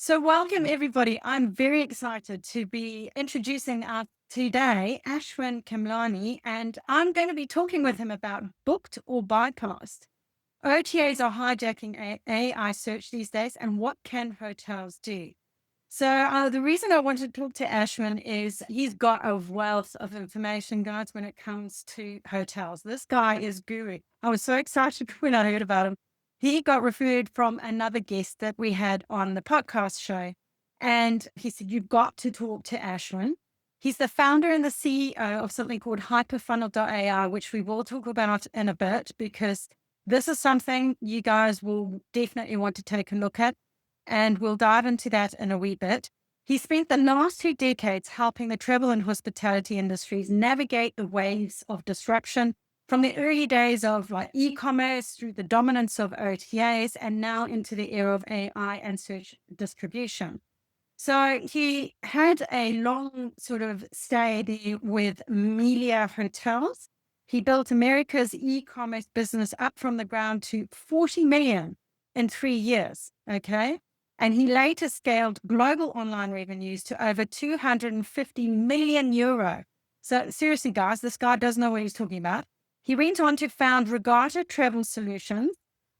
So, welcome everybody. I'm very excited to be introducing our today Ashwin Kamlani, and I'm going to be talking with him about booked or bypassed. OTAs are hijacking AI search these days, and what can hotels do? So, the reason I wanted to talk to Ashwin is he's got a wealth of information, guys, when it comes to hotels. This guy is guru. I was so excited when I heard about him. He got referred from another guest that we had on the podcast show. And he said, "You've got to talk to Ashwin." He's the founder and the CEO of something called HyperFunnel.ai, which we will talk about in a bit because this is something you guys will definitely want to take a look at, and we'll dive into that in a wee bit. He spent the last 2 decades helping the travel and hospitality industries navigate the waves of disruption from the early days of like e-commerce through the dominance of OTAs and now into the era of AI and search distribution. So he had a long sort of stay there with Melia Hotels. He built America's e-commerce business up from the ground to 40 million in 3 years. Okay. And he later scaled global online revenues to over 250 million euro. So seriously, guys, this guy does know what he's talking about. He went on to found Regatta Travel Solutions,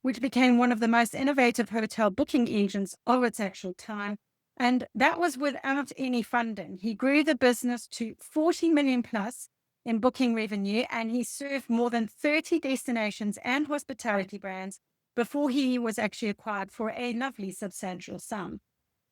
which became one of the most innovative hotel booking engines of its actual time, and that was without any funding. He grew the business to 40 million plus in booking revenue, and he served more than 30 destinations and hospitality brands before he was actually acquired for a lovely substantial sum.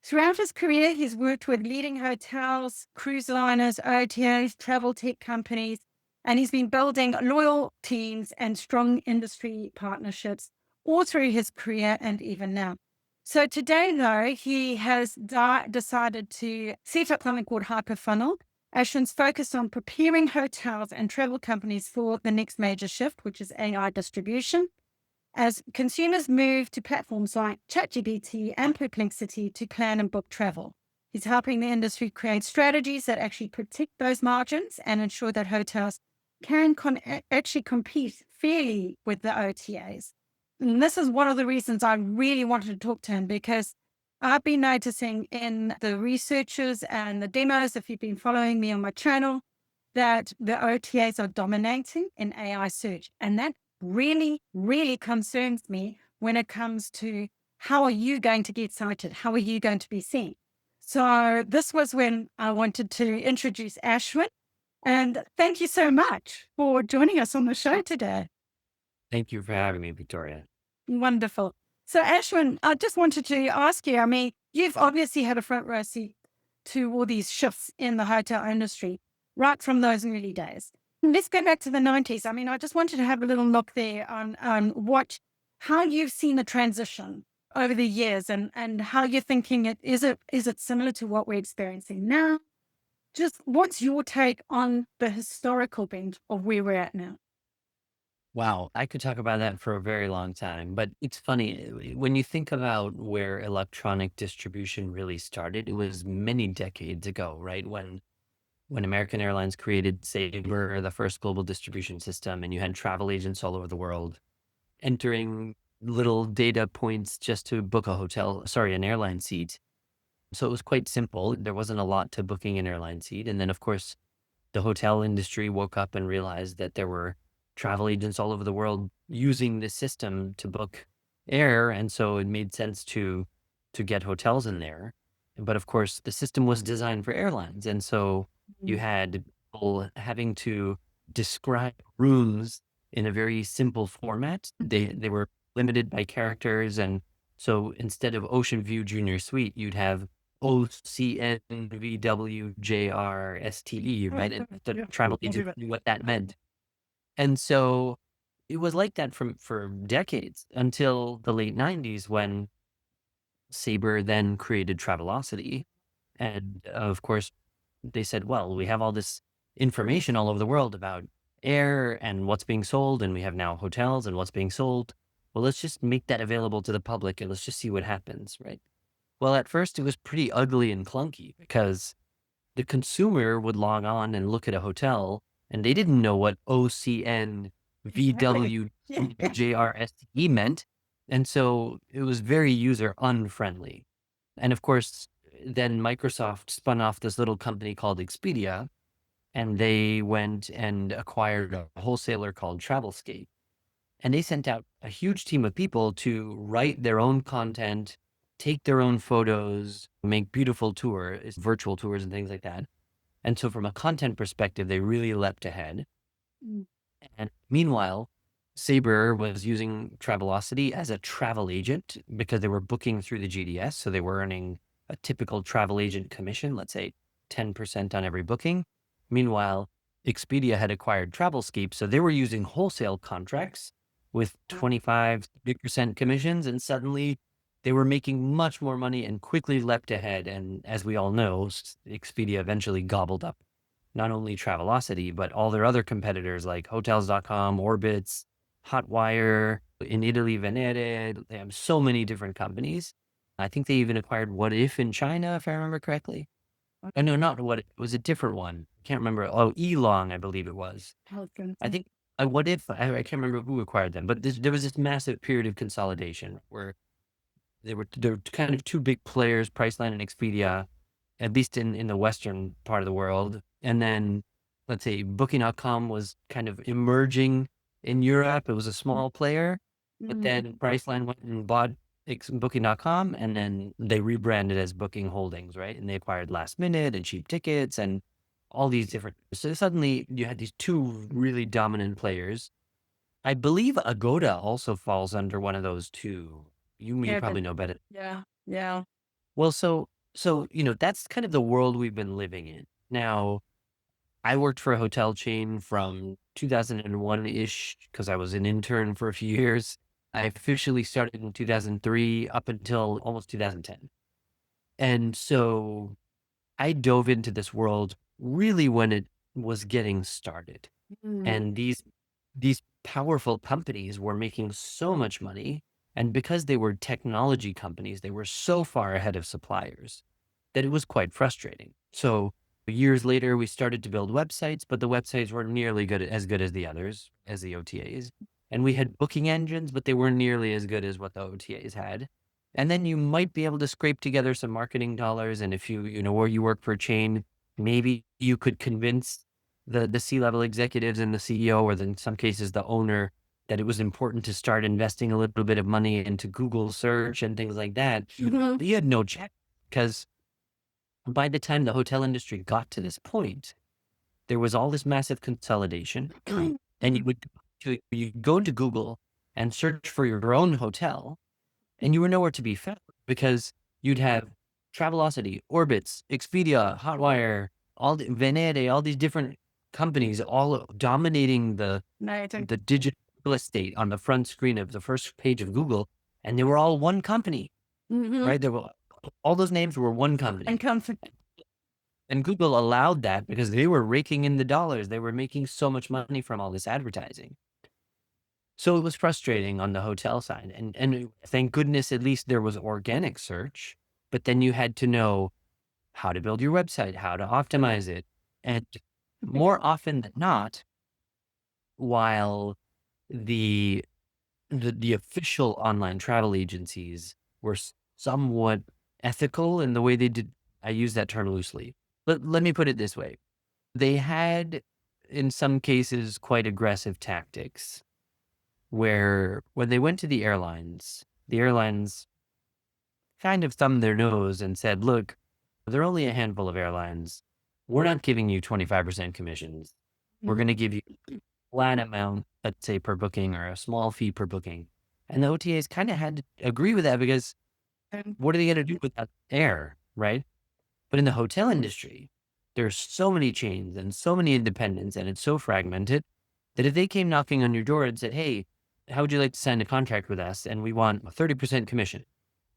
Throughout his career, he's worked with leading hotels, cruise liners, OTAs, travel tech companies, and he's been building loyal teams and strong industry partnerships all through his career and even now. So today, though, he has decided to set up something called HyperFunnel. Ashwin's focused on preparing hotels and travel companies for the next major shift, which is AI distribution, as consumers move to platforms like ChatGPT and Perplexity to plan and book travel. He's helping the industry create strategies that actually protect those margins and ensure that hotels can actually compete fairly with the OTAs. And this is one of the reasons I really wanted to talk to him, because I've been noticing in the researchers and the demos, if you've been following me on my channel, that the OTAs are dominating in AI search. And that really, really concerns me when it comes to how are you going to get cited? How are you going to be seen? So this was when I wanted to introduce Ashwin. And thank you so much for joining us on the show today. Thank you for having me, Victoria. Wonderful. So, Ashwin, I just wanted to ask you, I mean, you've obviously had a front row seat to all these shifts in the hotel industry right from those early days. Let's go back to the 90s. I mean, I just wanted to have a little look there on how you've seen the transition over the years, and how you're thinking is it similar to what we're experiencing now? Just what's your take on the historical bent of where we're at now? Wow, I could talk about that for a very long time, but it's funny when you think about where electronic distribution really started, it was many decades ago, right? When American Airlines created Sabre, the first global distribution system, and you had travel agents all over the world entering little data points just to book an airline seat. So it was quite simple. There wasn't a lot to booking an airline seat. And then, of course, the hotel industry woke up and realized that there were travel agents all over the world using this system to book air, and so it made sense to get hotels in there. But of course, the system was designed for airlines, and so you Mm. had people having to describe rooms in a very simple format. They were limited by characters, and so instead of Ocean View Junior Suite, you'd have OCNVWJRSTE, right? And the Yeah, travel I'll do agent that. knew what that meant. And so it was like that for decades until the late 90s when Sabre then created Travelocity. And of course, they said, well, we have all this information all over the world about air and what's being sold, and we have now hotels and what's being sold. Well, let's just make that available to the public and let's just see what happens, right? Well, at first it was pretty ugly and clunky because the consumer would log on and look at a hotel and they didn't know what OCN Exactly. Yeah. VWJRSTE meant. And so it was very user unfriendly. And of course, then Microsoft spun off this little company called Expedia, and they went and acquired a wholesaler called Travelscape. And they sent out a huge team of people to write their own content, take their own photos, make beautiful tours, virtual tours and things like that. And so from a content perspective, they really leapt ahead. Mm. And meanwhile, Sabre was using Travelocity as a travel agent because they were booking through the GDS. So they were earning a typical travel agent commission, let's say 10% on every booking. Meanwhile, Expedia had acquired Travelscape. So they were using wholesale contracts with 25, 30% commissions. And suddenly they were making much more money and quickly leapt ahead. And as we all know, Expedia eventually gobbled up not only Travelocity, but all their other competitors like Hotels.com, Orbitz, Hotwire, in Italy, Venere. They have so many different companies. I think they even acquired What If in China, if I remember correctly. Oh, no, not What If. It was a different one. I can't remember. Oh, Elong, I believe it was. I think What If, I can't remember who acquired them, but there was this massive period of consolidation where there were kind of two big players, Priceline and Expedia, at least in the Western part of the world. And then let's say Booking.com was kind of emerging in Europe. It was a small player, but then Priceline went and bought Booking.com, and then they rebranded as Booking Holdings, right? And they acquired Last Minute and Cheap Tickets and all these different. So suddenly you had these two really dominant players. I believe Agoda also falls under one of those two. You Yeah, but probably know better. yeah, yeah. Well, so that's kind of the world we've been living in. Now, I worked for a hotel chain from 2001-ish because I was an intern for a few years. I officially started in 2003 up until almost 2010. And so I dove into this world really when it was getting started. Mm. And these powerful companies were making so much money, and because they were technology companies, they were so far ahead of suppliers that it was quite frustrating. So years later, we started to build websites, but the websites weren't nearly good as the others, as the OTAs. And we had booking engines, but they weren't nearly as good as what the OTAs had. And then you might be able to scrape together some marketing dollars. And if you know, where you work for a chain, maybe you could convince the C-level executives and the CEO, or in some cases the owner, that it was important to start investing a little bit of money into Google search and things like that. But you had no check, because by the time the hotel industry got to this point, there was all this massive consolidation, and you go to Google and search for your own hotel, and you were nowhere to be found because you'd have Travelocity, Orbitz, Expedia, Hotwire, Venere, all these different companies all dominating Amazing. the digital real estate on the front screen of the first page of Google, and they were all one company, right? There were all those names were one company. And comfort. And Google allowed that because they were raking in the dollars. They were making so much money from all this advertising. So it was frustrating on the hotel side. And thank goodness, at least there was organic search, but then you had to know how to build your website, how to optimize it. And more often than not, while the the official online travel agencies were somewhat ethical in the way they did, I use that term loosely. But let me put it this way. They had, in some cases, quite aggressive tactics where when they went to the airlines kind of thumbed their nose and said, look, there are only a handful of airlines. We're not giving you 25% commissions. We're going to give you a flat amount, let's say per booking, or a small fee per booking. And the OTAs kind of had to agree with that because what are they going to do without air, right? But in the hotel industry, there's so many chains and so many independents, and it's so fragmented that if they came knocking on your door and said, hey, how would you like to sign a contract with us? And we want a 30% commission.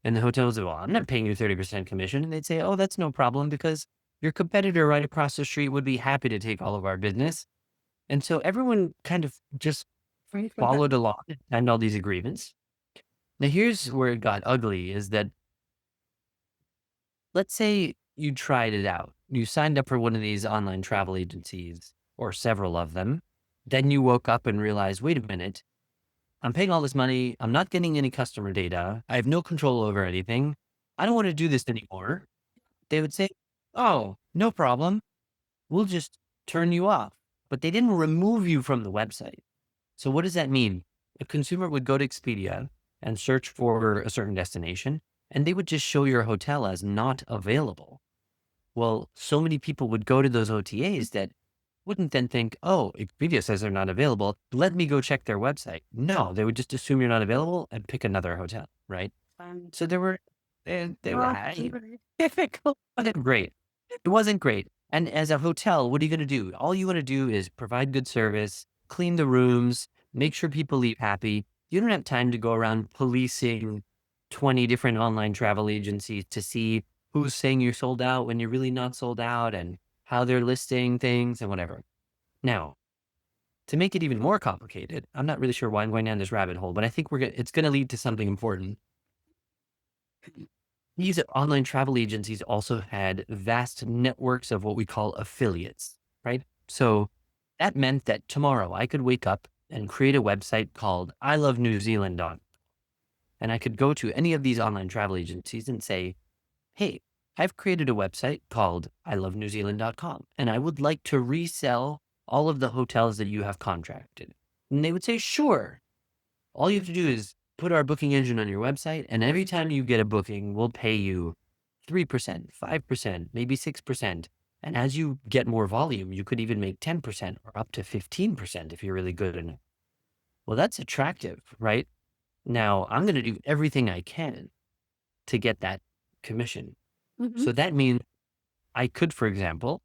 And the hotel would say, well, I'm not paying you 30% commission. And they'd say, oh, that's no problem because your competitor right across the street would be happy to take all of our business. And so everyone kind of just followed along and signed all these agreements. Now, here's where it got ugly is that, let's say you tried it out. You signed up for one of these online travel agencies or several of them. Then you woke up and realized, wait a minute, I'm paying all this money. I'm not getting any customer data. I have no control over anything. I don't want to do this anymore. They would say, oh, no problem. We'll just turn you off. But they didn't remove you from the website. So what does that mean? A consumer would go to Expedia and search for a certain destination, and they would just show your hotel as not available. Well, so many people would go to those OTAs that wouldn't then think, oh, Expedia says they're not available. Let me go check their website. No, they would just assume you're not available and pick another hotel, right? And So they were, not really difficult. wasn't great. It wasn't great. And as a hotel, what are you going to do? All you want to do is provide good service, clean the rooms, make sure people leave happy. You don't have time to go around policing 20 different online travel agencies to see who's saying you're sold out when you're really not sold out and how they're listing things and whatever. Now, to make it even more complicated, I'm not really sure why I'm going down this rabbit hole, but I think it's going to lead to something important. These online travel agencies also had vast networks of what we call affiliates, right? So that meant that tomorrow I could wake up and create a website called I Love New Zealand and I could go to any of these online travel agencies and say, hey, I've created a website called I Love New Zealand.com, and I would like to resell all of the hotels that you have contracted. And they would say, sure. All you have to do is put our booking engine on your website, and every time you get a booking, we'll pay you 3%, 5%, maybe 6%. And as you get more volume, you could even make 10% or up to 15% if you're really good enough. Well, that's attractive, right? Now, I'm going to do everything I can to get that commission. Mhm. So that means I could, for example,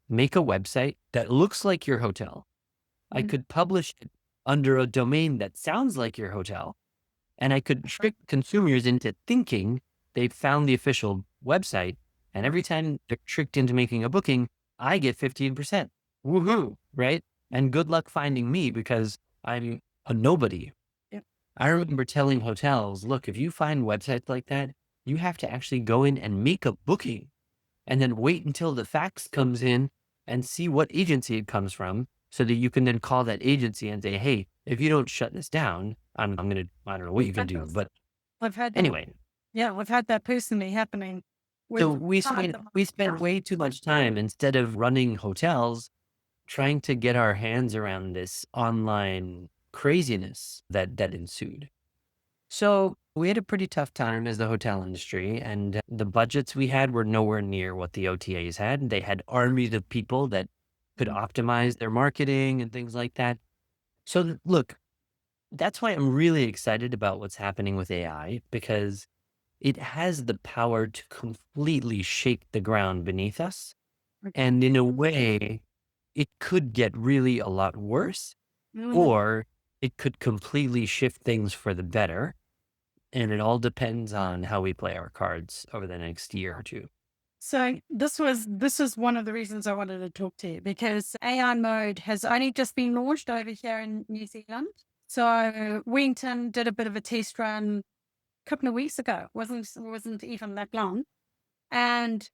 make a website that looks like your hotel. I Mm. could publish it under a domain that sounds like your hotel. And I could trick consumers into thinking they've found the official website. And every time they're tricked into making a booking, I get 15%. Woohoo, right? And good luck finding me because I'm a nobody. Yep. I remember telling hotels, look, if you find websites like that, you have to actually go in and make a booking and then wait until the fax comes in and see what agency it comes from so that you can then call that agency and say, hey, if you don't shut this down, I'm going to, I don't know what you can do. But I've had that. anyway, Yeah, we've had that personally happening so with some of them. we spent way too much time instead of running hotels trying to get our hands around this online craziness that ensued. So we had a pretty tough time as the hotel industry, and the budgets we had were nowhere near what the OTAs had. They had armies of people that could optimize their marketing and things like that. So look, that's why I'm really excited about what's happening with AI because it has the power to completely shake the ground beneath us. And in a way, it could get really a lot worse, Mhm. or it could completely shift things for the better. And it all depends on how we play our cards over the next year or two. So this is one of the reasons I wanted to talk to you because AI mode has only just been launched over here in New Zealand. So Wellington did a bit of a test run a couple of weeks ago. Wasn't even that long. And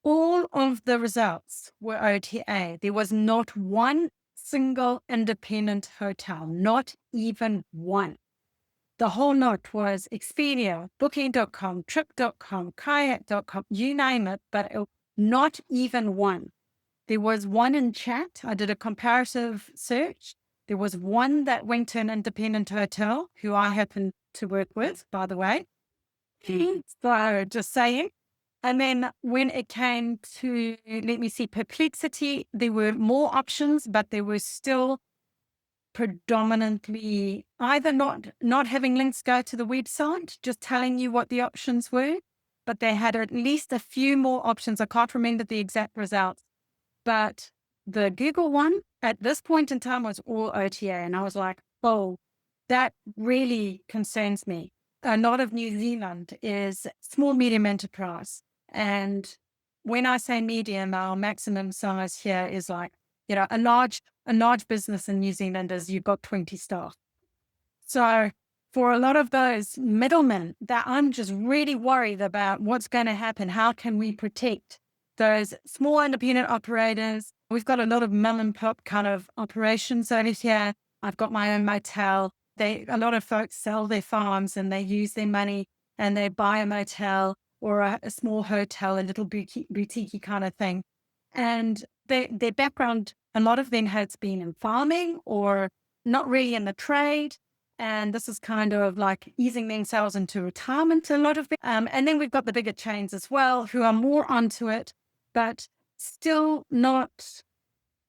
all of the results were OTA. There was not one single independent hotel, not even one. The whole lot was Expedia, Booking.com, Trip.com, Kayak.com, you name it, but not even one. There was one in chat. I did a comparative search. There was one that went to an independent hotel who I happen to work with, by the way. So just saying. And then when it came to, let me see, Perplexity, there were more options, but there were still predominantly either not having links go to the website, just telling you what the options were, but they had at least a few more options. I can't remember the exact results, but the Google one at this point in time was all OTA. And I was like, oh, that really concerns me. A lot of New Zealand is small, medium enterprise. And when I say medium, our maximum size here is like, a large business in New Zealand is you've got 20 staff. So for a lot of those middlemen, that I'm just really worried about what's going to happen. How can we protect those small independent operators? We've got a lot of mom and pop kind of operations over here. I've got my own motel. A lot of folks sell their farms and they use their money and they buy a motel or a small hotel, a little boutique kind of thing. And their background, a lot of them has been in farming or not really in the trade. And this is kind of like easing themselves into retirement, a lot of them. And then we've got the bigger chains as well who are more onto it, but still not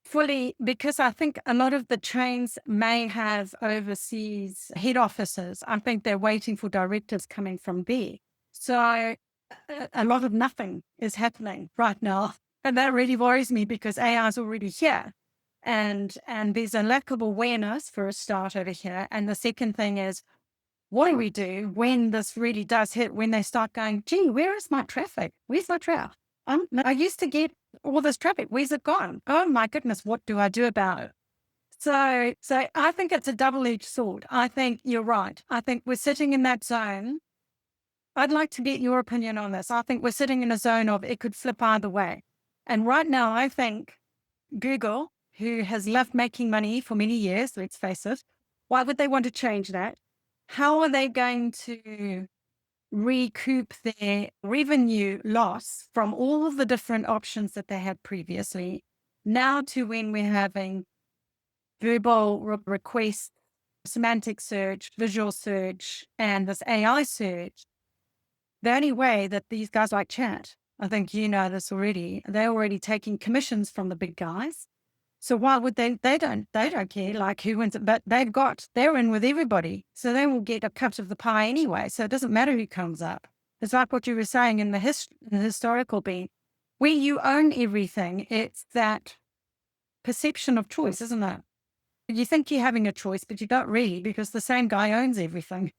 fully, because I think a lot of the chains may have overseas head offices. I think they're waiting for directors coming from there. So a lot of nothing is happening right now. And that really worries me because AI is already here. And there's a lack of awareness for a start over here. And the second thing is, what do we do when this really does hit, when they start going, gee, where is my traffic? Where's my traffic? I used to get all this traffic. Where's it gone? Oh my goodness, what do I do about it? So I think it's a double-edged sword. I think you're right. I think we're sitting in that zone. I'd like to get your opinion on this. I think we're sitting in a zone of it could flip either way. And right now, I think Google, who has loved making money for many years, let's face it, why would they want to change that? How are they going to recoup their revenue loss from all of the different options that they had previously, now to when we're having verbal requests, semantic search, visual search, and this AI search? The only way that these guys like chat, I think you know this already, they're already taking commissions from the big guys. So why would they don't care like who wins it, but they're in with everybody. So they will get a cut of the pie anyway. So it doesn't matter who comes up. It's like what you were saying in the historical beat, where you own everything. It's that perception of choice, isn't it? You think you're having a choice, but you don't really, because the same guy owns everything.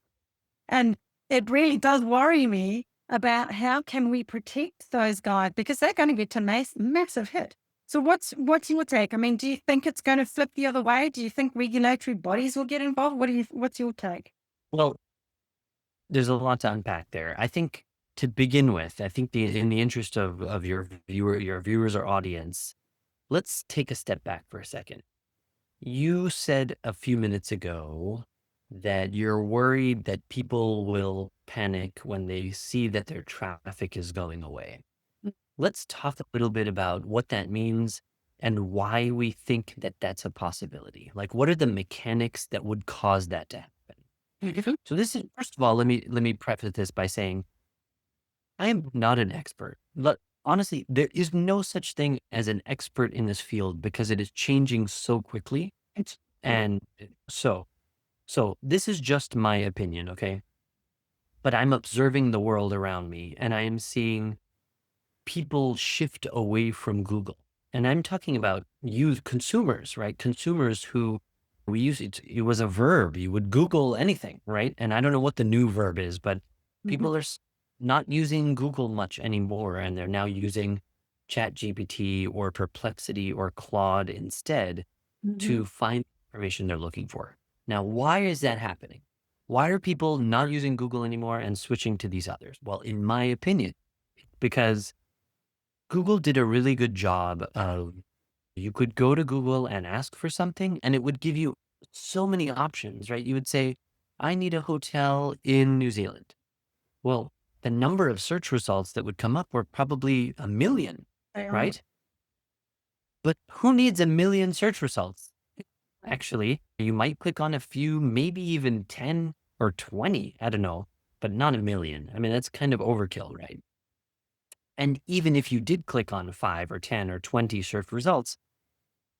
And it really does worry me about how can we protect those guys, because they're going to get a massive hit. So what's your take? I mean, do you think it's going to flip the other way? Do you think regulatory bodies will get involved? What's your take? Well, there's a lot to unpack there. I think to begin with, I think in the interest of your viewers or audience, let's take a step back for a second. You said a few minutes ago that you're worried that people will panic when they see that their traffic is going away. Let's talk a little bit about what that means and why we think that that's a possibility. Like, what are the mechanics that would cause that to happen? Mhm. So this is, first of all, let me preface this by saying I am not an expert. Honestly, there is no such thing as an expert in this field because it is changing so quickly. It's And so this is just my opinion, okay? But I'm observing the world around me and I am seeing people shift away from Google. And I'm talking about you consumers, right? Consumers who we use it was a verb. You would Google anything, right? And I don't know what the new verb is, but Mhm. people are not using Google much anymore. And they're now using ChatGPT or Perplexity or Claude instead Mhm. to find information they're looking for. Now, why is that happening? Why are people not using Google anymore and switching to these others? Well, in my opinion, because Google did a really good job of you could go to Google and ask for something and it would give you so many options, right? You would say, I need a hotel in New Zealand. Well, the number of search results that would come up were probably a million, They are. right? But who needs a million search results? Actually, you might click on a few, maybe even 10 or 20, I don't know, but not a million. I mean, that's kind of overkill, right? And even if you did click on 5 or 10 or 20 search results,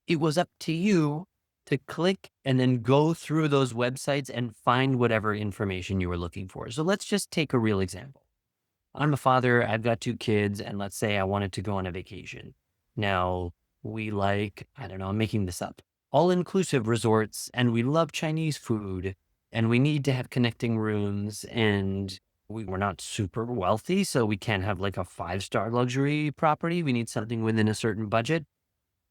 it was up to you to click and then go through those websites and find whatever information you were looking for. So let's just take a real example. I'm a father, I've got 2 kids, and let's say I wanted to go on a vacation. Now, we like, I don't know, I'm making this up, all-inclusive resorts, and we love Chinese food, and we need to have connecting rooms, and we're not super wealthy, so we can't have like a 5-star luxury property. We need something within a certain budget.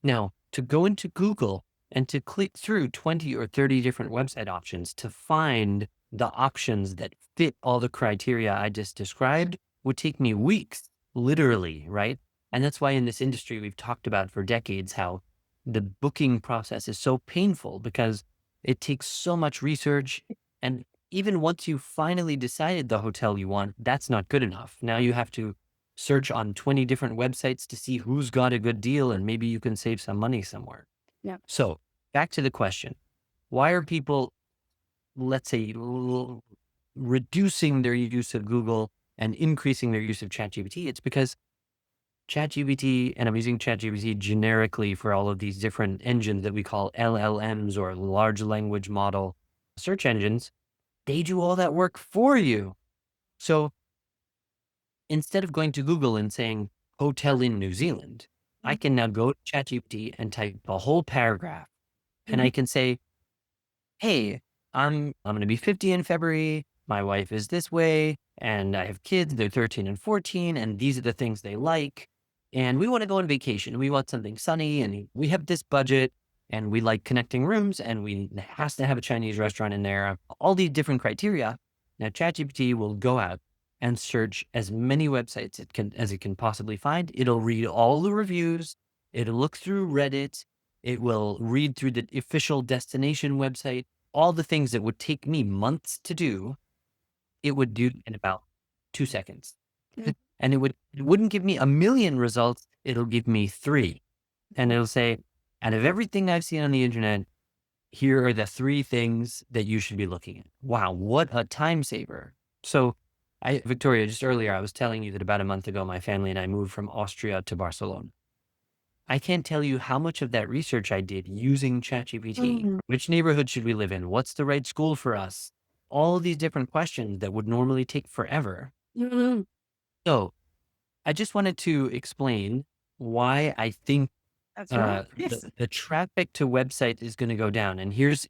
Now, to go into Google and to click through 20 or 30 different website options to find the options that fit all the criteria I just described would take me weeks, literally, right? And that's why in this industry, we've talked about for decades how the booking process is so painful because it takes so much research. And even once you finally decided the hotel you want, that's not good enough. Now you have to search on 20 different websites to see who's got a good deal and maybe you can save some money somewhere. Yeah. So back to the question. Why are people, let's say, reducing their use of Google and increasing their use of ChatGPT? It's because ChatGPT, and I'm using ChatGPT generically for all of these different engines that we call LLMs or large language model search engines, they do all that work for you. So instead of going to Google and saying hotel in New Zealand, I can now go to ChatGPT and type a whole paragraph and I Mhm. can say, hey, I'm going to be 50 in February. My wife is this way, and I have kids. They're 13 and 14, and these are the things they like. And we want to go on vacation. We want something sunny, and we have this budget, and we like connecting rooms, and we has to have a Chinese restaurant in there. All these different criteria. Now, ChatGPT will go out and search as many websites as it can possibly find. It'll read all the reviews. It'll look through Reddit. It will read through the official destination website. All the things that would take me months to do, it would do in about 2 seconds. Mm. And it wouldn't give me a million results, it'll give me 3. And it'll say, "Out of everything I've seen on the internet, here are the 3 things that you should be looking at." Wow, what a time saver. So, Victoria, just earlier, I was telling you that about a month ago, my family and I moved from Austria to Barcelona. I can't tell you how much of that research I did using ChatGPT. Mhm. Which neighborhood should we live in? What's the right school for us? All of these different questions that would normally take forever. Mhm. So I just wanted to explain why I think That's right. the, Yes. the traffic to website is going to go down. And here's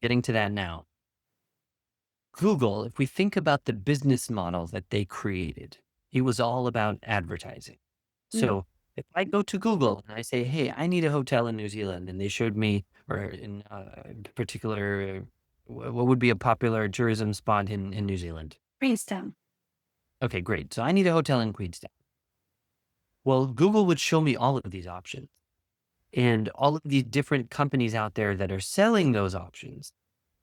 getting to that now. Google, if we think about the business model that they created, it was all about advertising. Mm. So if I go to Google and I say, "Hey, I need a hotel in New Zealand," and they showed me, or in particular, what would be a popular tourism spot in New Zealand? Queenstown. Okay, great. So I need a hotel in Queenstown. Well, Google would show me all of these options and all of these different companies out there that are selling those options.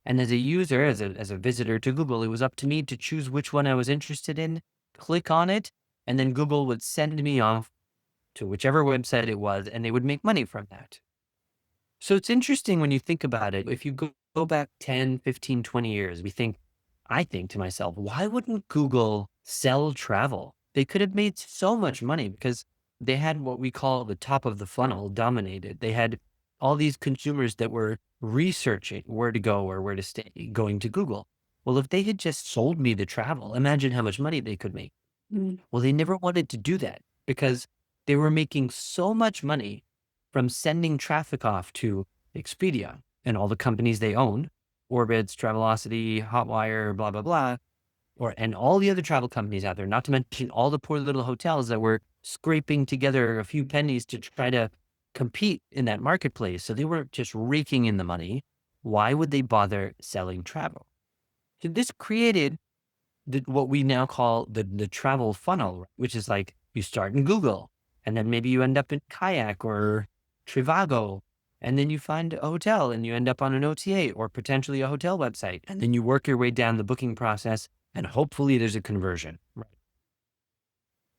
And as a user, as a visitor to Google, it was up to me to choose which one I was interested in, click on it, and then Google would send me off to whichever website it was, and they would make money from that. So it's interesting when you think about it. If you go back 10, 15, 20 years, I think to myself, why wouldn't Google sell travel? They could have made so much money because they had what we call the top of the funnel dominated. They had all these consumers that were researching where to go or where to stay, going to Google. Well, if they had just sold me the travel, imagine how much money they could make. Mm. Well, they never wanted to do that because they were making so much money from sending traffic off to Expedia and all the companies they own, Orbitz, Travelocity, Hotwire, blah, blah, blah, and all the other travel companies out there, not to mention all the poor little hotels that were scraping together a few pennies to try to compete in that marketplace. So they were just raking in the money. Why would they bother selling travel? So this created what we now call the travel funnel, which is like you start in Google and then maybe you end up in Kayak or Trivago. And then you find a hotel and you end up on an OTA or potentially a hotel website. And then you work your way down the booking process and hopefully there's a conversion. Right.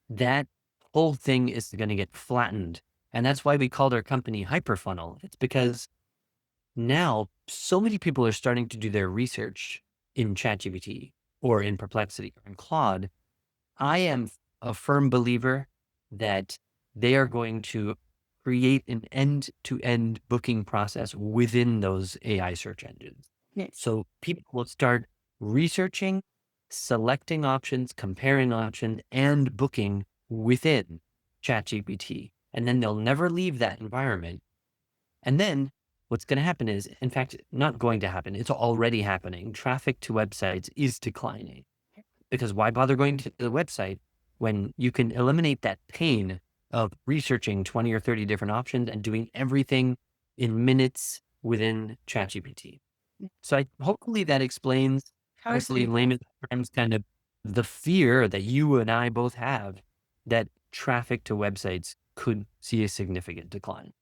That whole thing is going to get flattened. And that's why we called our company HyperFunnel. It's because now so many people are starting to do their research in ChatGPT or in Perplexity or in Claude. I am a firm believer that they are going to create an end-to-end booking process within those AI search engines. Yes. So people will start researching, selecting options, comparing options, and booking within ChatGPT. And then they'll never leave that environment. And then what's going to happen is, in fact, not going to happen, it's already happening. Traffic to websites is declining. Because why bother going to the website when you can eliminate that pain of researching 20 or 30 different options and doing everything in minutes within ChatGPT? So hopefully that explains, hopefully Totally. in layman's terms, kind of the fear that you and I both have that traffic to websites could see a significant decline.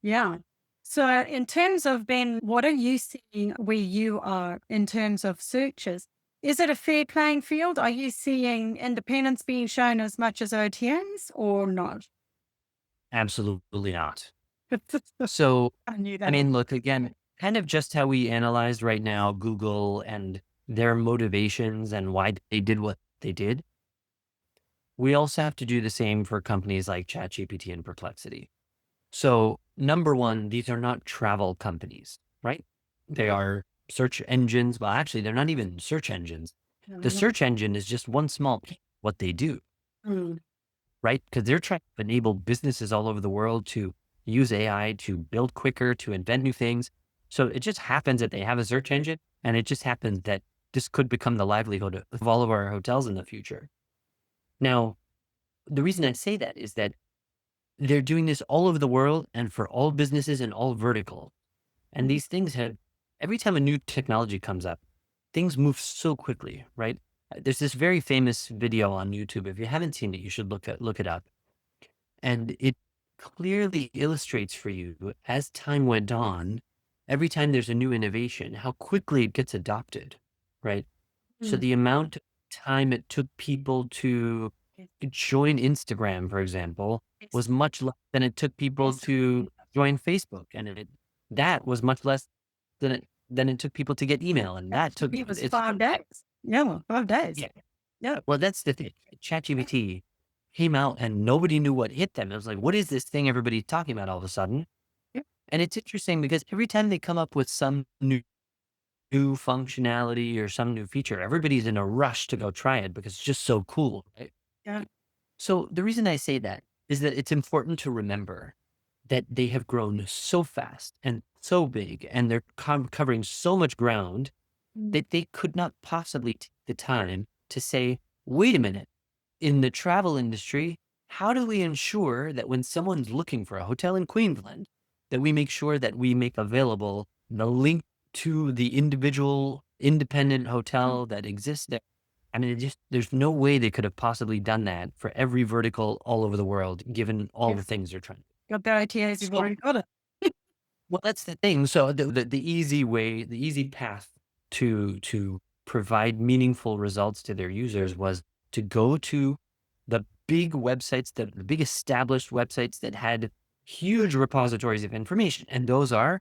Yeah. So, in terms of Ben, what are you seeing where you are in terms of searches? Is it a fair playing field? Are you seeing independence being shown as much as OTAs or not? Absolutely not. So, I knew I that. mean, look, again, kind of just how we analyzed right now Google and their motivations and why they did what they did. We also have to do the same for companies like ChatGPT and Perplexity. So, number one, these are not travel companies, right? They are search engines. Well, actually, they're not even search engines. No, The they're not. search engine is just one small piece of what they do, Mm, right? Because they're trying to enable businesses all over the world to use AI to build quicker, to invent new things. So it just happens that they have a search engine, and it just happens that this could become the livelihood of all of our hotels in the future. Now, the reason I say that is that they're doing this all over the world and for all businesses and all verticals. And mm, these things have, every time a new technology comes up, things move so quickly, right? There's this very famous video on YouTube. If you haven't seen it, you should look it up. And it clearly illustrates for you as time went on, every time there's a new innovation, how quickly it gets adopted, right? So mm. the amount of time it took people to Yes, join Instagram, for example, yes, was much less than it took people yes. to join Facebook. And that was much less than it took people to get email. And that took, It was it's, 5 days. Yeah, 5 days. yeah. Yeah. Well, that's the thing. ChatGPT came out and nobody knew what hit them. It was like, what is this thing everybody's talking about all of a sudden? Yeah. And it's interesting because every time they come up with some new functionality or some new feature, everybody's in a rush to go try it because it's just so cool, right? Yeah. So the reason I say that is that it's important to remember that they have grown so fast and so big, and they're covering so much ground Mm, that they could not possibly take the time to say, wait a minute, in the travel industry, how do we ensure that when someone's looking for a hotel in Queensland, that we make sure that we make available the link to the individual independent mm, hotel that exists there? I mean, there's no way they could have possibly done that for every vertical all over the world, given all yeah. the things they're trying. Got the OTAs, you've So, already got it. well, that's the thing. So the easy way, the easy path to provide meaningful results to their users was to go to the big websites, the big established websites that had huge repositories of information, and those are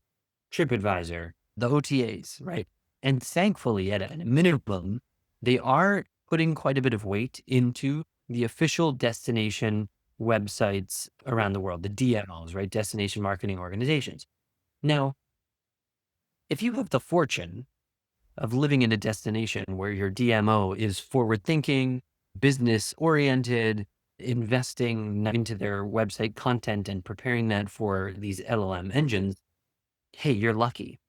TripAdvisor, the OTAs, right? And thankfully, at a minimum, they are putting quite a bit of weight into the official destination websites around the world, the DMOs, right? Destination marketing organizations. Now, if you have the fortune of living in a destination where your DMO is forward thinking, business oriented, investing into their website content and preparing that for these LLM engines, hey, you're lucky.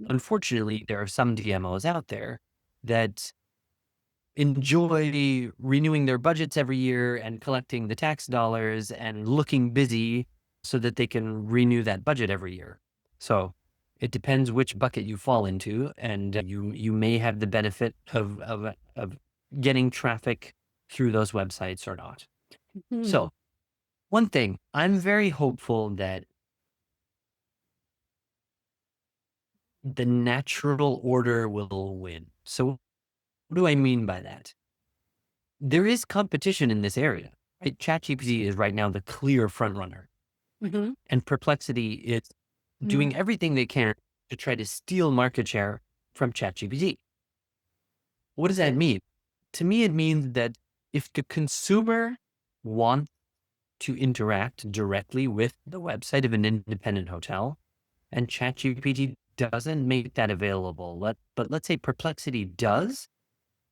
Unfortunately, there are some DMOs out there that enjoy renewing their budgets every year and collecting the tax dollars and looking busy so that they can renew that budget every year. So it depends which bucket you fall into, and you may have the benefit of getting traffic through those websites or not. Mm, So one thing, I'm very hopeful that the natural order will win. So what do I mean by that? There is competition in this area. Right? ChatGPT is right now the clear front runner, mhm, and Perplexity is mm, doing everything they can to try to steal market share from ChatGPT. What does that mean? To me, it means that if the consumer wants to interact directly with the website of an independent hotel and ChatGPT doesn't make that available, but let's say Perplexity does,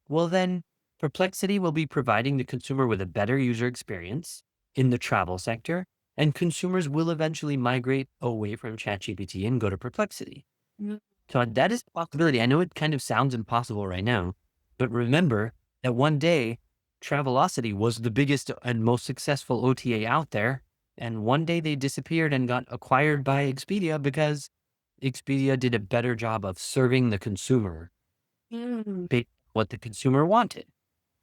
well, then Perplexity will be providing the consumer with a better user experience in the travel sector, and consumers will eventually migrate away from ChatGPT and go to Perplexity. mm, So that is a possibility. I know it kind of sounds impossible right now, but remember that one day Travelocity was the biggest and most successful OTA out there. And one day they disappeared and got acquired by Expedia because Expedia did a better job of serving the consumer mm. based on what the consumer wanted.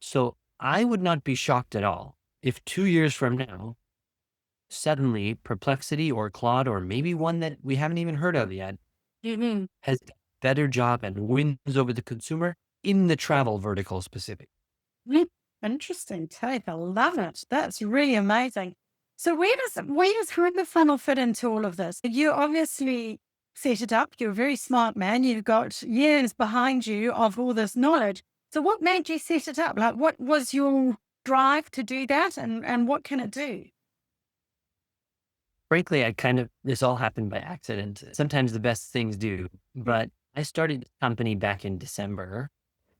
So I would not be shocked at all if 2 years from now, suddenly Perplexity or Claude, or maybe one that we haven't even heard of yet, Mhm. has done a better job and wins over the consumer in the travel vertical specific. Mm, interesting take. I love it. That's really amazing. So where does HyperFunnel fit into all of this? You obviously set it up. You're a very smart man. You've got years behind you of all this knowledge. So what made you set it up? Like what was your drive to do that and what can it do? Frankly, this all happened by accident. Sometimes the best things do, but I started this company back in December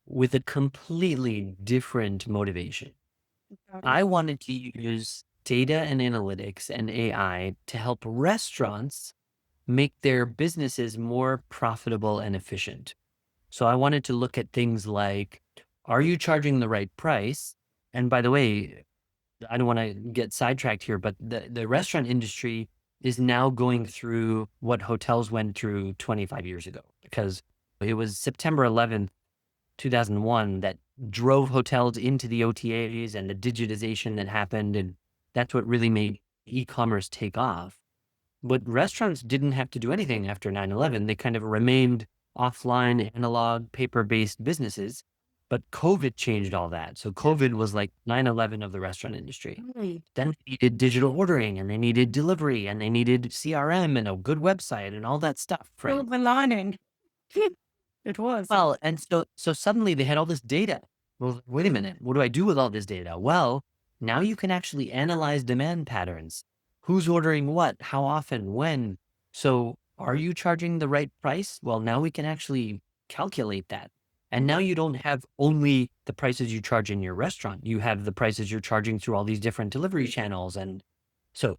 with a completely different motivation. Okay. I wanted to use data and analytics and AI to help restaurants make their businesses more profitable and efficient. So I wanted to look at things like, are you charging the right price? And by the way, I don't want to get sidetracked here, but the restaurant industry is now going through what hotels went through 25 years ago, because it was September 11th, 2001 that drove hotels into the OTAs and the digitization that happened. And that's what really made e-commerce take off. But restaurants didn't have to do anything after 9/11. They kind of remained offline, analog, paper-based businesses. But COVID changed all that. So COVID was like 9/11 of the restaurant industry. Really? Then they needed digital ordering and they needed delivery and they needed CRM and a good website and all that stuff, right? Silver lining. It was. Well, and so suddenly they had all this data. Well, wait a minute, what do I do with all this data? Well, now you can actually analyze demand patterns. Who's ordering what? How often? When? So are you charging the right price? Well, now we can actually calculate that. And now you don't have only the prices you charge in your restaurant. You have the prices you're charging through all these different delivery channels. And so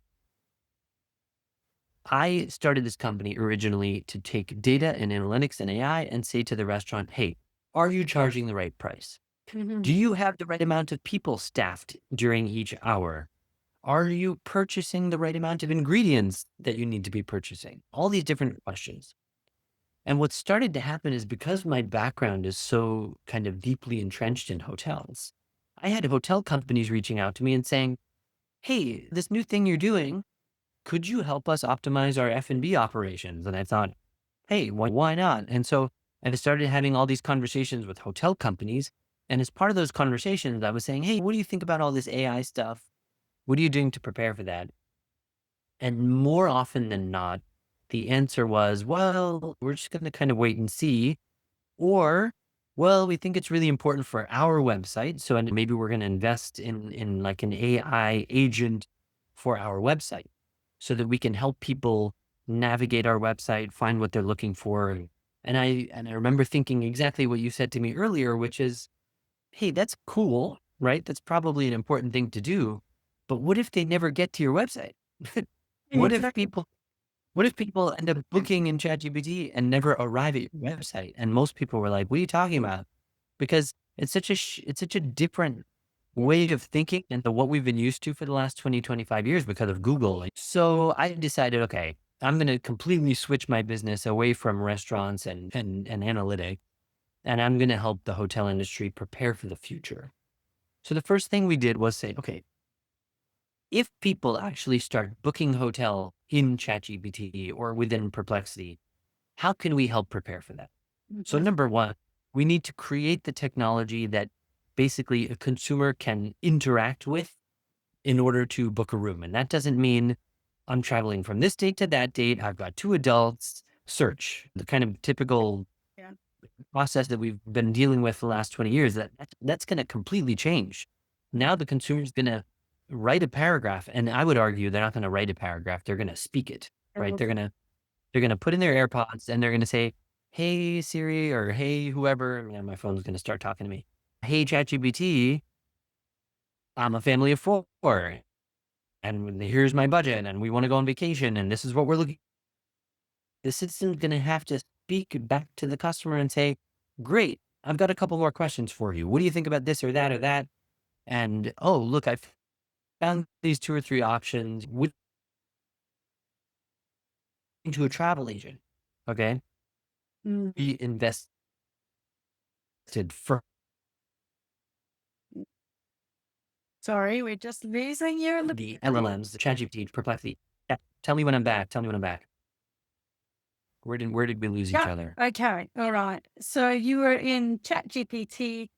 I started this company originally to take data and analytics and AI and say to the restaurant, hey, are you charging the right price? Do Mhm. you have the right amount of people staffed during each hour? Are you purchasing the right amount of ingredients that you need to be purchasing? All these different questions. And what started to happen is, because my background is so kind of deeply entrenched in hotels, I had hotel companies reaching out to me and saying, hey, this new thing you're doing, could you help us optimize our F&B operations? And I thought, hey, why not? And so I started having all these conversations with hotel companies. And as part of those conversations, I was saying, hey, what do you think about all this AI stuff? What are you doing to prepare for that? And more often than not, the answer was, well, we're just going to kind of wait and see. Or, well, we think it's really important for our website. So, and maybe we're going to invest in like an AI agent for our website so that we can help people navigate our website, find what they're looking for. And I remember thinking exactly what you said to me earlier, which is, hey, that's cool, right? That's probably an important thing to do. But what if they never get to your website? what if Exactly. people what if people end up booking in ChatGPT and never arrive at your website? And most people were like, "What are you talking about?" Because it's such a different way of thinking than what we've been used to for the last 20, 25 years because of Google. So I decided, okay, I'm going to completely switch my business away from restaurants and analytics, and I'm going to help the hotel industry prepare for the future. So the first thing we did was say, okay, if people actually start booking hotel in ChatGPT or within Perplexity, how can we help prepare for that? So Mhm. number one, we need to create the technology that basically a consumer can interact with in order to book a room. And that doesn't mean I'm traveling from this date to that date. I've got two adults, search, the kind of typical Yeah. process that we've been dealing with for the last 20 years. That's going to completely change. Now the consumer's going to write a paragraph, and I would argue they're not going to write a paragraph. They're going to speak it, right? Okay. They're gonna put in their AirPods and they're gonna say, "Hey Siri," or "Hey whoever." Yeah, my phone's gonna start talking to me. "Hey ChatGPT, I'm a family of four, and here's my budget, and we want to go on vacation, and this is what we're looking." The system's gonna have to speak back to the customer and say, "Great, I've got a couple more questions for you. What do you think about this or that or that?" And oh, look, I found these two or three options. Would to a travel agent. Okay, Mm. we invested for Sorry, we're just losing you a little The bit. LLMs, the ChatGPT, Perplexity. Yeah, tell me when I'm back. Tell me when I'm back. Where did we lose each Yeah. other? Okay. All right. So you were in ChatGPT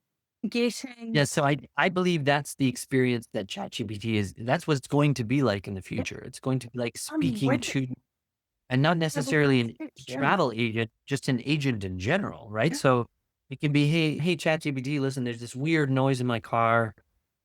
Yeah, getting. so I believe that's the experience that ChatGPT is. That's what it's going to be like in the Yeah, future. It's going to be like I'm speaking with it. to, and not Travel necessarily a package. Yeah. travel agent, just an agent in general, right? Yeah. So it can be, hey, ChatGPT, listen, there's this weird noise in my car.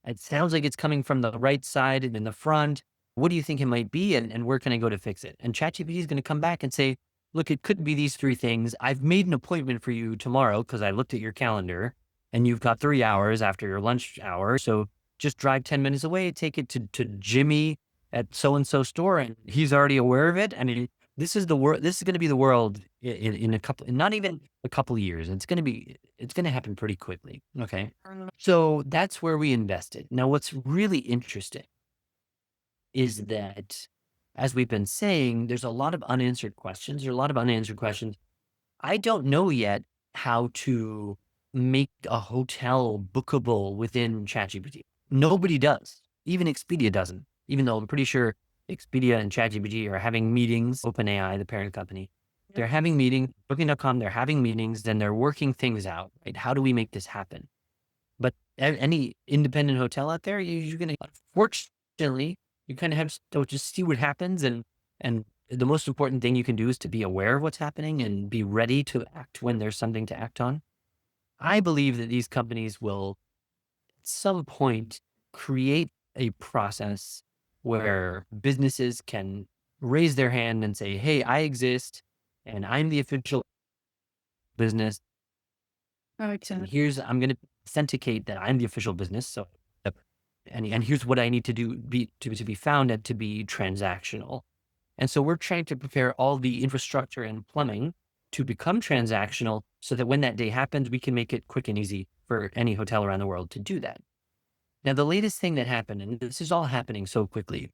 It sounds like it's coming from the right side and in the front. What do you think it might be? And where can I go to fix it? And ChatGPT is going to come back and say, look, it could be these three things. I've made an appointment for you tomorrow because I looked at your calendar and you've got 3 hours after your lunch hour. So just drive 10 minutes away, take it to Jimmy at so and so store. And he's already aware of it. And this is the world. This is going to be the world in a couple, not even a couple of years. It's going to happen pretty quickly. Okay. So that's where we invested. Now, what's really interesting is that, as we've been saying, there's a lot of unanswered questions. There are a lot of unanswered questions. I don't know yet how to make a hotel bookable within ChatGPT. Nobody does. Even Expedia doesn't, even though I'm pretty sure Expedia and ChatGPT are having meetings, OpenAI, the parent company. They're having meetings, Booking.com, they're having meetings, then they're working things out, right? How do we make this happen? But any independent hotel out there, you're going to, unfortunately, you kind of have to just see what happens. And the most important thing you can do is to be aware of what's happening and be ready to act when there's something to act on. I believe that these companies will, at some point, create a process where businesses can raise their hand and say, hey, I exist and I'm the official business. And Okay. I'm going to authenticate that I'm the official business. So, and here's what I need to do to be found and to be transactional. And so we're trying to prepare all the infrastructure and plumbing to become transactional so that when that day happens, we can make it quick and easy for any hotel around the world to do that. Now, the latest thing that happened, and this is all happening so quickly,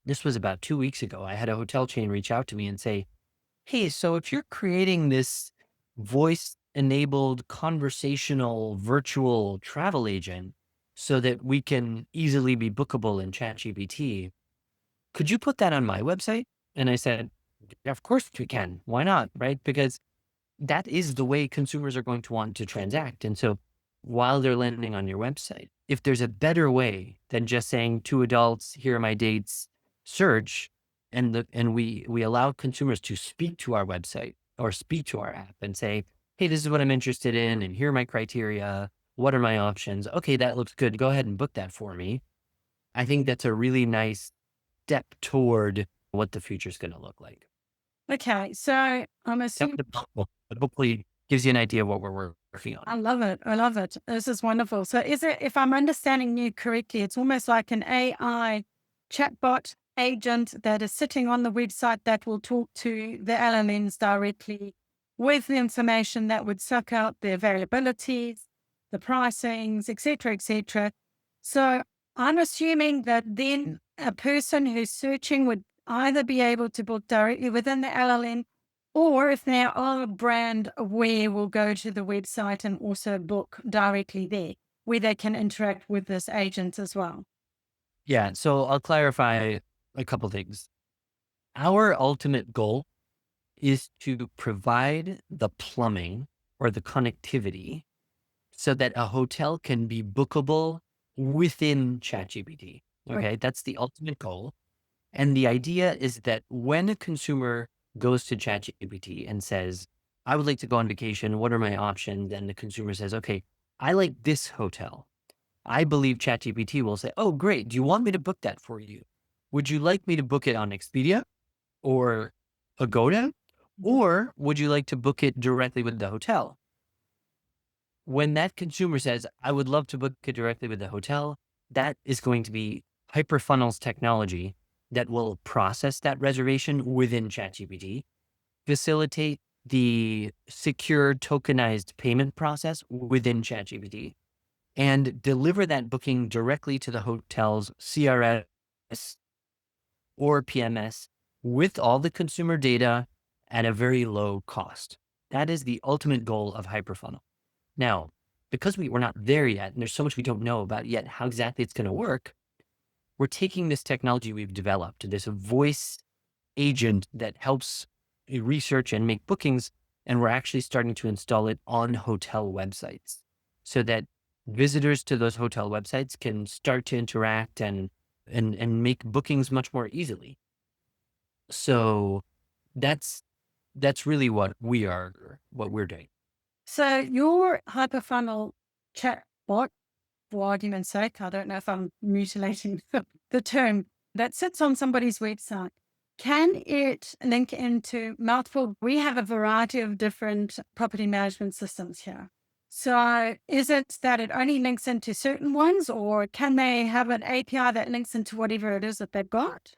this was about 2 weeks ago. I had a hotel chain reach out to me and say, hey, so if you're creating this voice enabled conversational virtual travel agent so that we can easily be bookable in ChatGPT, could you put that on my website? And I said, "Yeah, of course we can. Why not? Right? Because that is the way consumers are going to want to transact. And so while they're landing on your website, if there's a better way than just saying two adults, here are my dates, search, and we allow consumers to speak to our website or speak to our app and say, hey, this is what I'm interested in, and here are my criteria. What are my options? Okay, that looks good. Go ahead and book that for me. I think that's a really nice step toward what the future is going to look like. Okay. So I'm Yep, assuming. but hopefully gives you an idea of what we're working I on. love it. I love it. This is wonderful. So is it, if I'm understanding you correctly, it's almost like an AI chatbot agent that is sitting on the website that will talk to the LLMs directly with the information that would suck out the availabilities, the pricings, etc., etc. So I'm assuming that then a person who's searching would either be able to book directly within the LLM, or if they are brand aware, will go to the website and also book directly there, where they can interact with this agent as well. Yeah, so I'll clarify a couple things. Our ultimate goal is to provide the plumbing or the connectivity so that a hotel can be bookable within ChatGPT. Right. Okay, that's the ultimate goal. And the idea is that when a consumer goes to ChatGPT and says, I would like to go on vacation, what are my options? And the consumer says, okay, I like this hotel. I believe ChatGPT will say, oh, great. Do you want me to book that for you? Would you like me to book it on Expedia or Agoda? Or would you like to book it directly with the hotel? When that consumer says, I would love to book it directly with the hotel, that is going to be HyperFunnels technology that will process that reservation within ChatGPT, facilitate the secure tokenized payment process within ChatGPT, and deliver that booking directly to the hotel's CRS or PMS with all the consumer data at a very low cost. That is the ultimate goal of HyperFunnel. Now, because we're not there yet, and there's so much we don't know about yet how exactly it's going to work, we're taking this technology we've developed, this voice agent that helps research and make bookings, and we're actually starting to install it on hotel websites so that visitors to those hotel websites can start to interact and make bookings much more easily. So that's that's really what we're doing. So your HyperFunnel chatbot, for argument's sake, I don't know if I'm mutilating the term, that sits on somebody's website. Can it link into multiple? We have a variety of different property management systems here. So is it that it only links into certain ones, or can they have an API that links into whatever it is that they've got?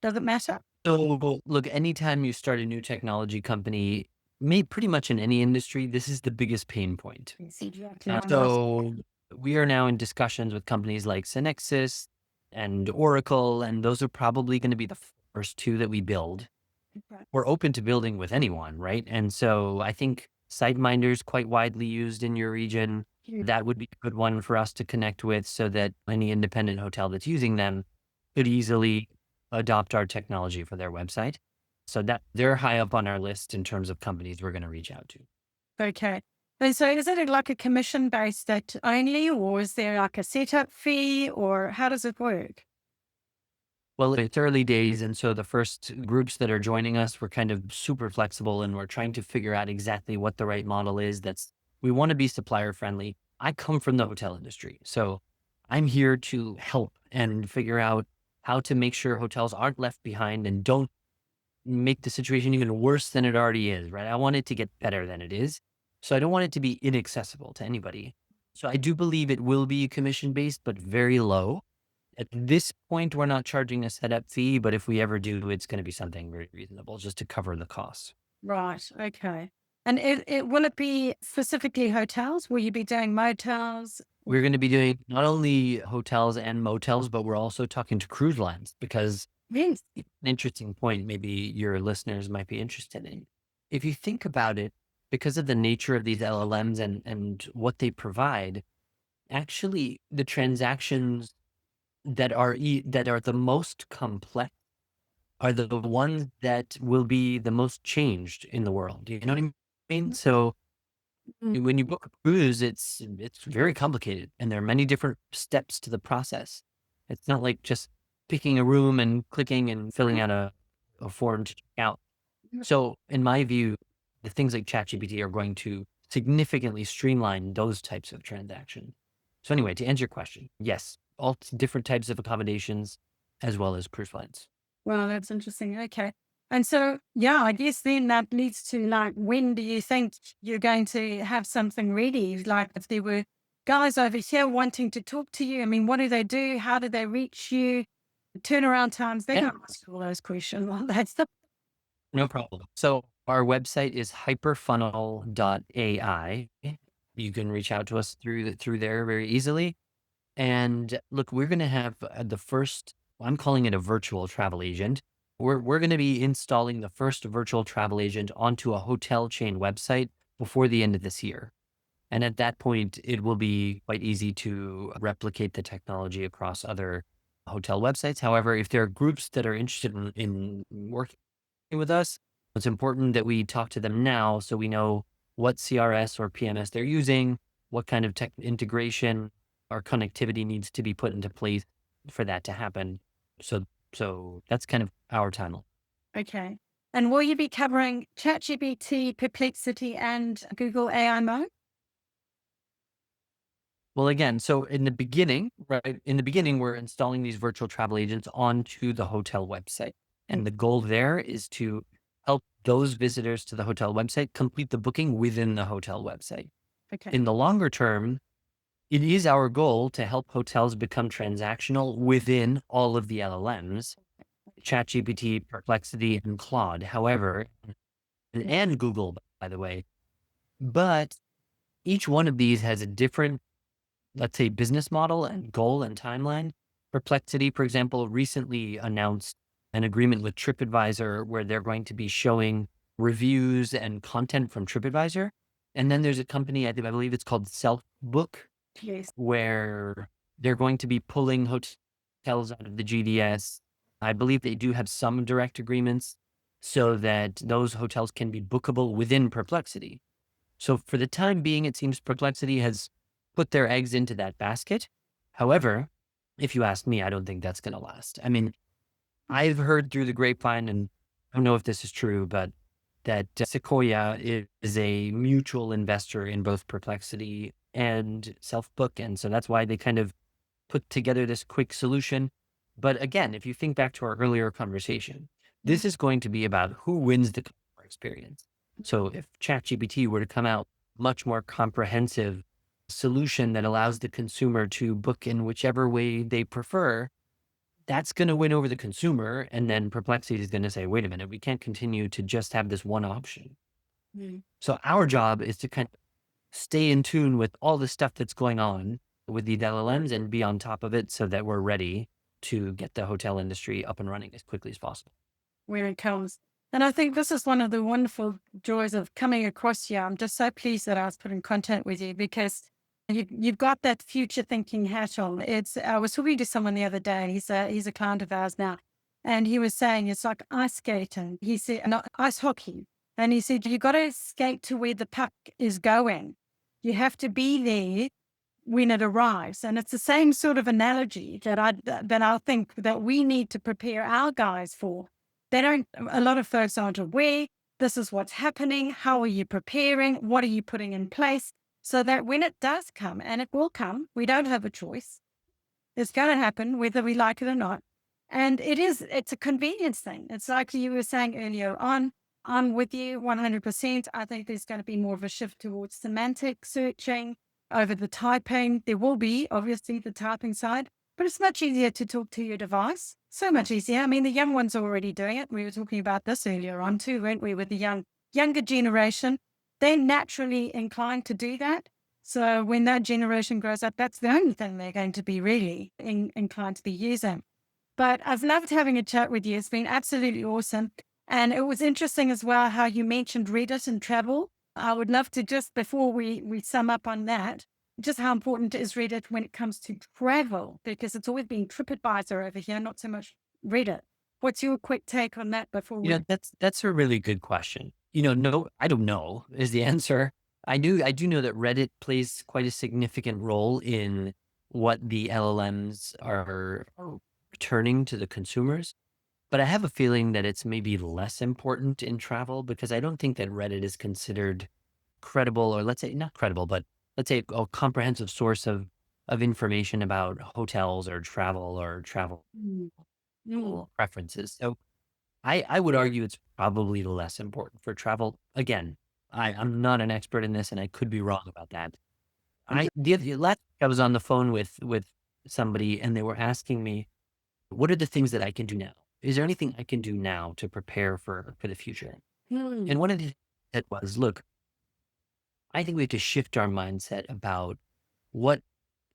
Does it matter? So look, anytime you start a new technology company, pretty much in any industry, this is the biggest pain point. Yes, exactly. So we are now in discussions with companies like Synexis and Oracle, and those are probably going to be the first two that we build. Okay. We're open to building with anyone, right? And so I think SiteMinder is quite widely used in your region. Yeah. That would be a good one for us to connect with so that any independent hotel that's using them could easily adopt our technology for their website. So that they're high up on our list in terms of companies we're going to reach out to. Okay. And so is it like a commission based that only, or is there like a setup fee, or how does it work? Well, it's early days. And so the first groups that are joining us, we're kind of super flexible and we're trying to figure out exactly what the right model is. We want to be supplier friendly. I come from the hotel industry. So I'm here to help and figure out how to make sure hotels aren't left behind and don't make the situation even worse than it already is, right? I want it to get better than it is. So I don't want it to be inaccessible to anybody. So I do believe it will be commission based, but very low. At this point, we're not charging a setup fee, but if we ever do, it's going to be something very reasonable just to cover the costs. Right. Okay. And will it be specifically hotels? Will you be doing motels? We're going to be doing not only hotels and motels, but we're also talking to cruise lines because Yes. an interesting point maybe your listeners might be interested in. If you think about it, because of the nature of these LLMs and what they provide, actually the transactions that are the most complex are the ones that will be the most changed in the world. You know what I mean? So Mm. when you book a cruise, it's very complicated, and there are many different steps to the process. It's not like just picking a room and clicking and filling out a form to check out. So in my view, the things like ChatGPT are going to significantly streamline those types of transactions. So anyway, to answer your question, yes, different types of accommodations as well as cruise lines. Well, that's interesting. Okay. And so, yeah, I guess then that leads to like, when do you think you're going to have something ready? Like, if there were guys over here wanting to talk to you, I mean, what do they do? How do they reach you? Turnaround times, they're Yeah, going to ask you all those questions. Well, that's the, no problem. So our website is hyperfunnel.ai. You can reach out to us through there very easily. And look, we're going to have the first, I'm calling it a virtual travel agent. We're going to be installing the first virtual travel agent onto a hotel chain website before the end of this year. And at that point, it will be quite easy to replicate the technology across other hotel websites. However, if there are groups that are interested in working with us, it's important that we talk to them now so we know what CRS or PMS they're using, what kind of tech integration or connectivity needs to be put into place for that to happen. So, so that's kind of our timeline. okay. And will you be covering ChatGPT, Perplexity, and Google AI mode? Well, again, so in the beginning, right? In the beginning, we're installing these virtual travel agents onto the hotel website. Mm. And the goal there is to help those visitors to the hotel website complete the booking within the hotel website. Okay. In the longer term, it is our goal to help hotels become transactional within all of the LLMs, ChatGPT, Perplexity, and Claude. However, and Google, by the way. But each one of these has a different, let's say, business model and goal and timeline. Perplexity, for example, recently announced an agreement with TripAdvisor where they're going to be showing reviews and content from TripAdvisor. And then there's a company, I believe it's called Book, Yes. where they're going to be pulling hotels out of the GDS. I believe they do have some direct agreements so that those hotels can be bookable within Perplexity. So for the time being, it seems Perplexity has put their eggs into that basket. However, if you ask me, I don't think that's going to last. I mean, I've heard through the grapevine, and I don't know if this is true, but that Sequoia is a mutual investor in both Perplexity and Self-Book. And so that's why they kind of put together this quick solution. But again, if you think back to our earlier conversation, this is going to be about who wins the customer experience. So if ChatGPT were to come out much more comprehensive solution that allows the consumer to book in whichever way they prefer, that's going to win over the consumer. And then Perplexity is going to say, wait a minute, we can't continue to just have this one option. Mm. So our job is to kind of stay in tune with all the stuff that's going on with these LLMs and be on top of it so that we're ready to get the hotel industry up and running as quickly as possible. Where it comes. And I think this is one of the wonderful joys of coming across here. I'm just so pleased that I was put in contact with you because you've got that future thinking hat on. I was talking to someone the other day. He's a client of ours now, and he was saying it's like ice skating. He said, not ice hockey, and he said you got to skate to where the puck is going. You have to be there when it arrives. And it's the same sort of analogy that I think that we need to prepare our guys for. A lot of folks aren't aware. This is what's happening. How are you preparing? What are you putting in place so that when it does come, and it will come, we don't have a choice. It's going to happen whether we like it or not. And it's a convenience thing. It's like you were saying earlier on. I'm with you 100%. I think there's going to be more of a shift towards semantic searching over the typing. There will be obviously the typing side, but it's much easier to talk to your device. So much easier. I mean, the young ones are already doing it. We were talking about this earlier on too, weren't we, with the younger generation? They're naturally inclined to do that. So when that generation grows up, that's the only thing they're going to be really inclined to be using. But I've loved having a chat with you. It's been absolutely awesome. And it was interesting as well how you mentioned Reddit and travel. I would love to just, before we sum up on that, just how important is Reddit when it comes to travel? Because it's always been TripAdvisor over here, not so much Reddit. What's your quick take on that before You know, we? that's a really good question. No, I don't know is the answer. I do know that Reddit plays quite a significant role in what the LLMs are returning to the consumers. But I have a feeling that it's maybe less important in travel because I don't think that Reddit is considered credible, or let's say not credible, but let's say a comprehensive source of information about hotels or travel Mm, mm, preferences. So I would argue it's probably less important for travel. Again, I'm not an expert in this and I could be wrong about that. Last week I was on the phone with somebody and they were asking me, what are the things that I can do now? Is there anything I can do now to prepare for the future? mm, And one of the that was, look, I think we have to shift our mindset about what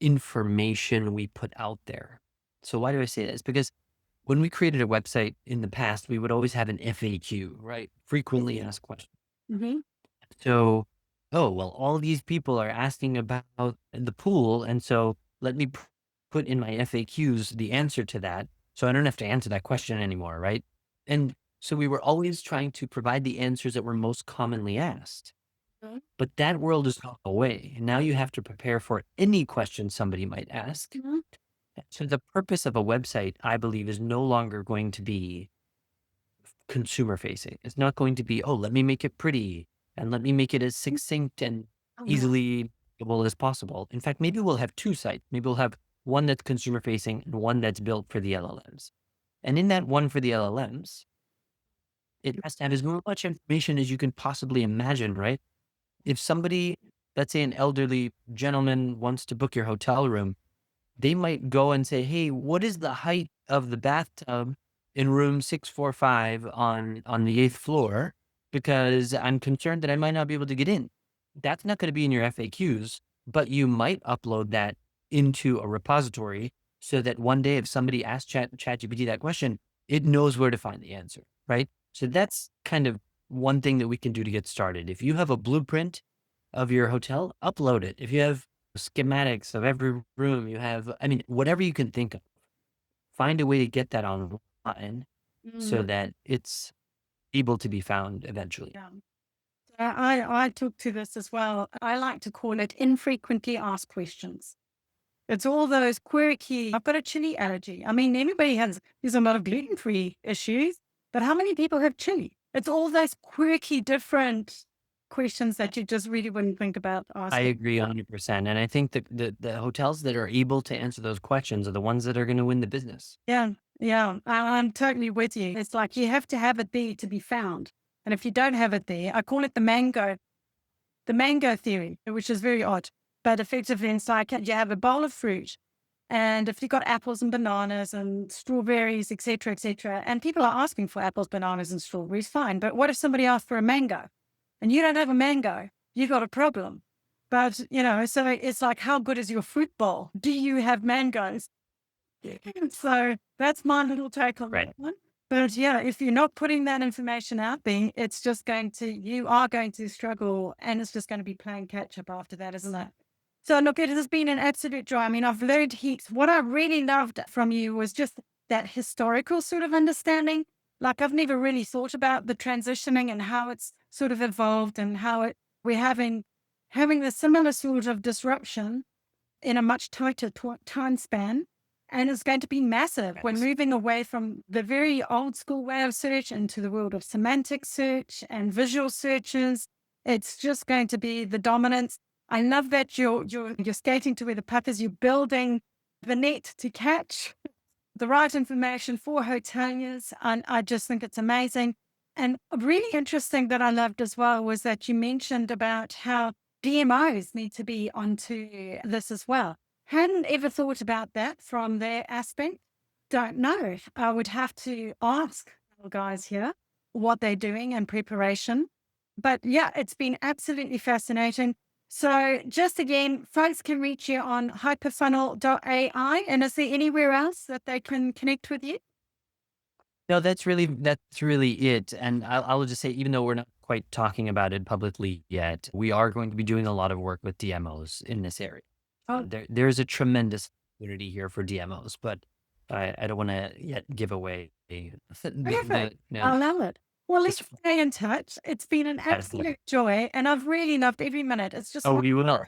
information we put out there. So why do I say this? Because when we created a website in the past, we would always have an FAQ, right? Frequently asked questions. mhm, So, oh, well, all these people are asking about the pool. And so let me put in my FAQs the answer to that. So I don't have to answer that question anymore, right? And so we were always trying to provide the answers that were most commonly asked. mhm, But that world has gone away. Now you have to prepare for any question somebody might ask. mhm, So the purpose of a website, I believe, is no longer going to be consumer facing. It's not going to be, oh, let me make it pretty and let me make it as succinct and mhm, easily able as possible. In fact, maybe we'll have two sites. Maybe we'll have one that's consumer facing and one that's built for the LLMs. And in that one for the LLMs, it has to have as much information as you can possibly imagine, right? If somebody, let's say an elderly gentleman wants to book your hotel room, they might go and say, "Hey, what is the height of the bathtub in room 645 on the 8th floor? Because I'm concerned that I might not be able to get in." That's not gonna be in your FAQs, but you might upload that into a repository so that one day if somebody asks ChatGPT that question, it knows where to find the answer, right? So that's kind of one thing that we can do to get started. If you have a blueprint of your hotel, upload it. If you have schematics of every room, you have, I mean, whatever you can think of, find a way to get that online so Mm, that it's able to be found eventually. yeah. I took to this as well. I like to call it infrequently asked questions. It's all those quirky, I've got a chili allergy. I mean, anybody has, there's a lot of gluten free issues, but how many people have chili? It's all those quirky, different questions that you just really wouldn't think about I asking. agree 100%. And I think that the hotels that are able to answer those questions are the ones that are going to win the business. Yeah, yeah, I'm totally with you. It's like you have to have it there to be found. And if you don't have it there, I call it the mango theory, which is very odd. But effectively, it's like you have a bowl of fruit. And if you've got apples and bananas and strawberries, etc., and people are asking for apples, bananas, and strawberries, fine. But what if somebody asked for a mango and you don't have a mango? You've got a problem. But, so it's like, how good is your fruit bowl? Do you have mangoes? So that's my little take on Right. that one. But yeah, if you're not putting that information out there, you are going to struggle and it's just going to be playing catch up after that, isn't it? So look, it has been an absolute joy. I mean, I've learned heaps. What I really loved from you was just that historical sort of understanding. Like I've never really thought about the transitioning and how it's sort of evolved and we're having the similar sort of disruption in a much tighter time span. And it's going to be massive. We're Yes. moving away from the very old school way of search into the world of semantic search and visual searches. It's just going to be the dominance. I love that you're skating to where the puck is. You're building the net to catch the right information for hoteliers. And I just think it's amazing. And really interesting that I loved as well was that you mentioned about how DMOs need to be onto this as well. Hadn't ever thought about that from their aspect. Don't know. I would have to ask the guys here what they're doing in preparation. But yeah, it's been absolutely fascinating. So just again, folks can reach you on HyperFunnel.ai. And is there anywhere else that they can connect with you? No, that's really it. And I'll just say, even though we're not quite talking about it publicly yet, we are going to be doing a lot of work with DMOs in this area. Oh, There's a tremendous opportunity here for DMOs, but I don't want to yet give away perfect. no, I love it. Well, let's this stay in touch. It's been an absolutely. absolute joy, and I've really loved every minute. It's just Oh, we will.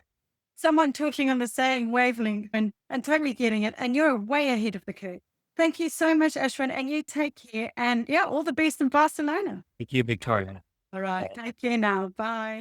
someone talking on the same wavelength and totally getting it. And you're way ahead of the curve. Thank you so much, Ashwin. And you take care. And yeah, all the best in Barcelona. Thank you, Victoria. All right. Take care now. Bye.